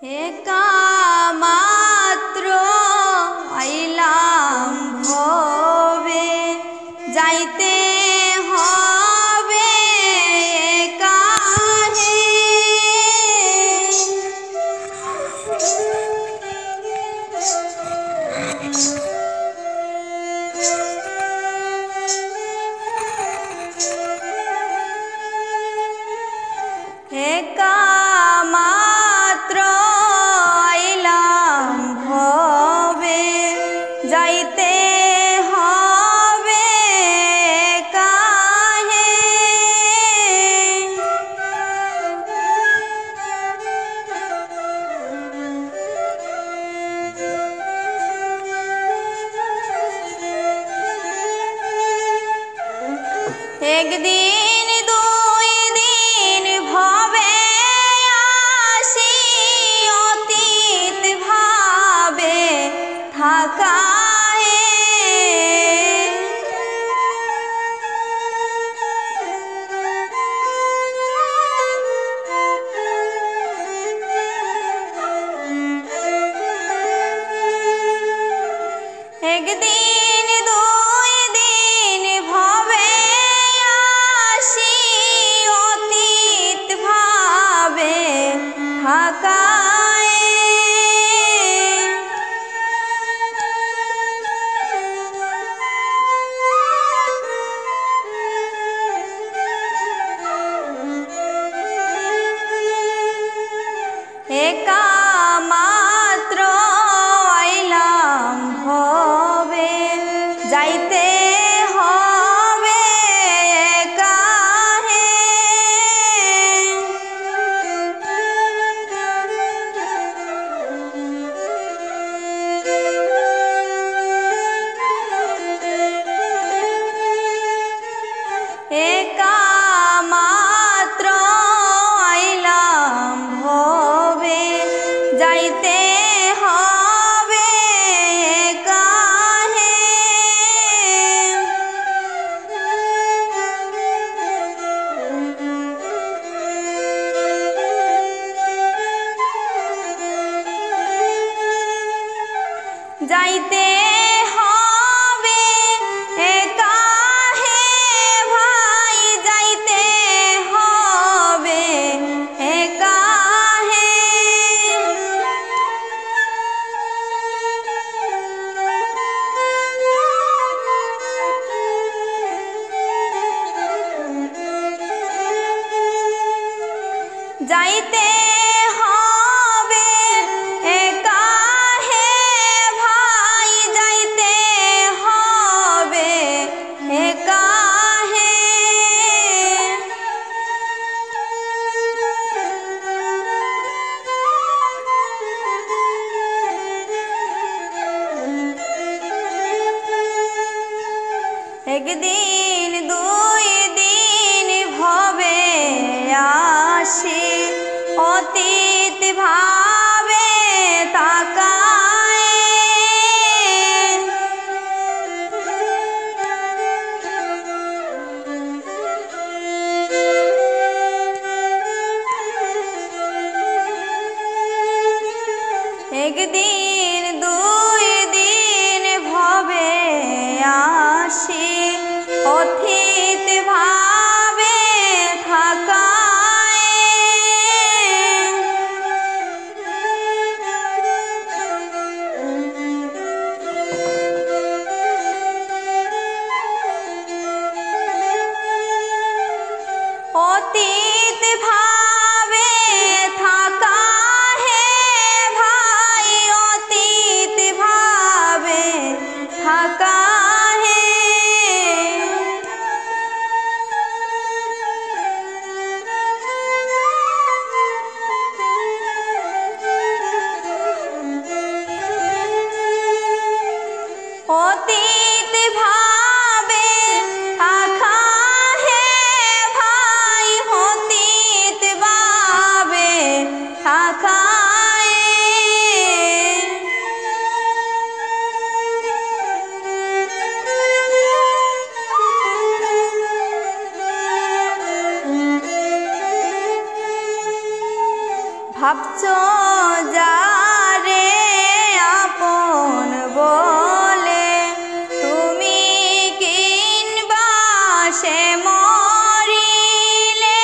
एका मात्र आइलाम भवे जाइते हबे काहे एका मात्र आइलाम भवे जाइते हबे काहे एक दिन दुई दिन भवे आसी अतीत भावे थाकाए एक दिन दुई दिन भवे आसी अतीत भावे थाकाए एका मात्र आइलाम भवे जाइते हबे काहे एका मात्र आइलाम भवे जाइते हबे काहे जाइते हबे काहे भाई जाइते हबे काहे जाइते हबे काहे भाई जाइते हबे काहे एक दिन दुई दिन भवे आसी अतीत भावे ताकाए एक दिन दुई दिन भवे आसी अतीत भावे थाकाए अतीत भावे थाका है भाई अतीत যারে আপন বলে তুমি কিনবা সে মরিলে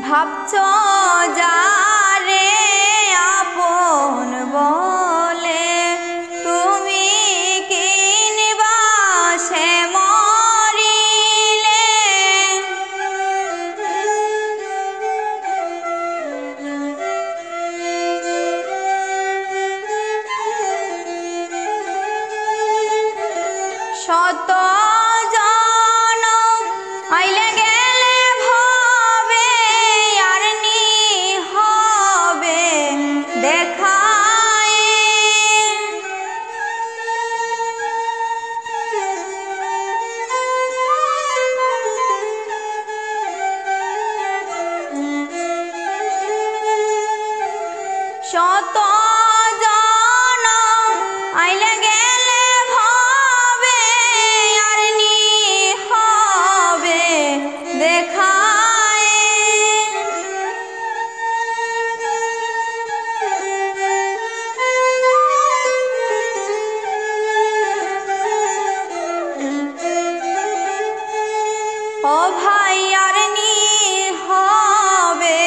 ভাবছ যারে আপন বলে তুমি কিনবা সে মরিলে শত জনম আইলে গেলে ভবে আর নি হবে দেখায় শত জনম আইলে গেলে ভবে আর নি হবে দেখায় ও ভাই আর নি হবে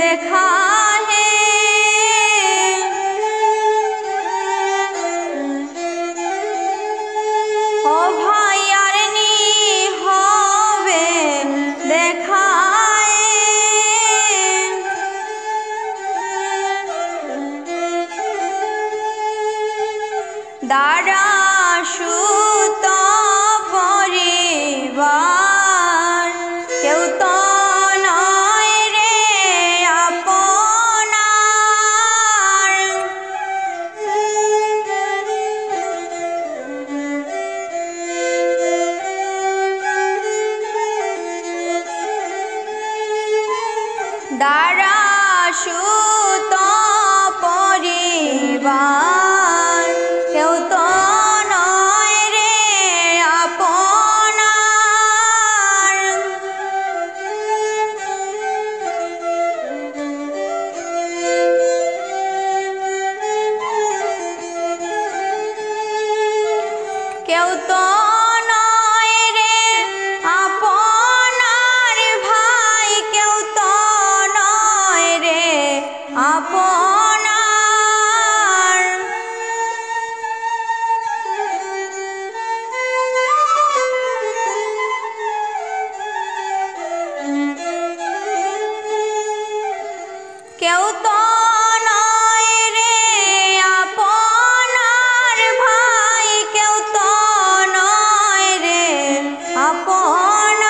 দেখায় ও ভাই আর নি হবে দেখায় দাঁড়া সুত পরিবার কেউ তো নয় রে আপনার দাঁড়া সুত পরিবার কেউ তো নয় রে আপনার কেউ তো নয় রে আপনার ভাই কেউ তো নয় রে আপনার কেউ তো নয় রে আপনার ভাই কেউ তো নয় রে আপনার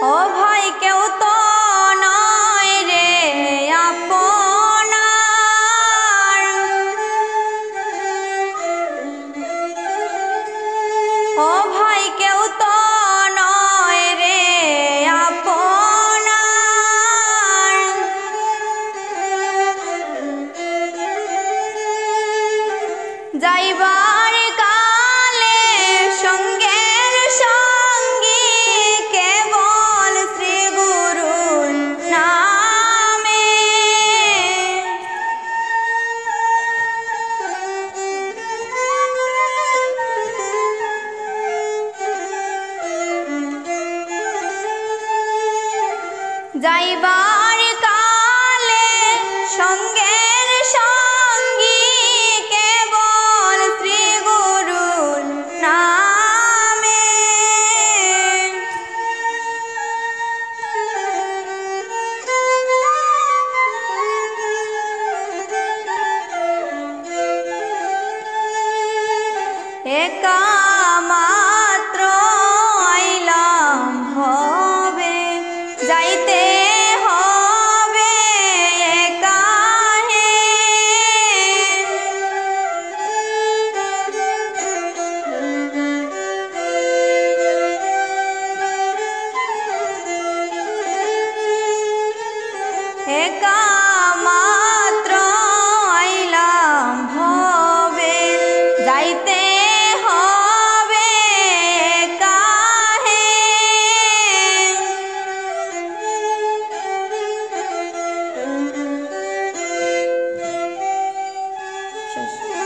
ও ভাই কেউ তো নয় রে আপনার ও ভাই কেউ তো নয় রে আপনার যাইবার কালে সঙ্গের সঙ্গী কেবল শ্রী গুরুর নামে যাইবার কালে সঙ্গের সঙ্গী কেবল শ্রী গুরুর নামে একা মাত্র আইলাম হবে যাইতে হবে শেষ।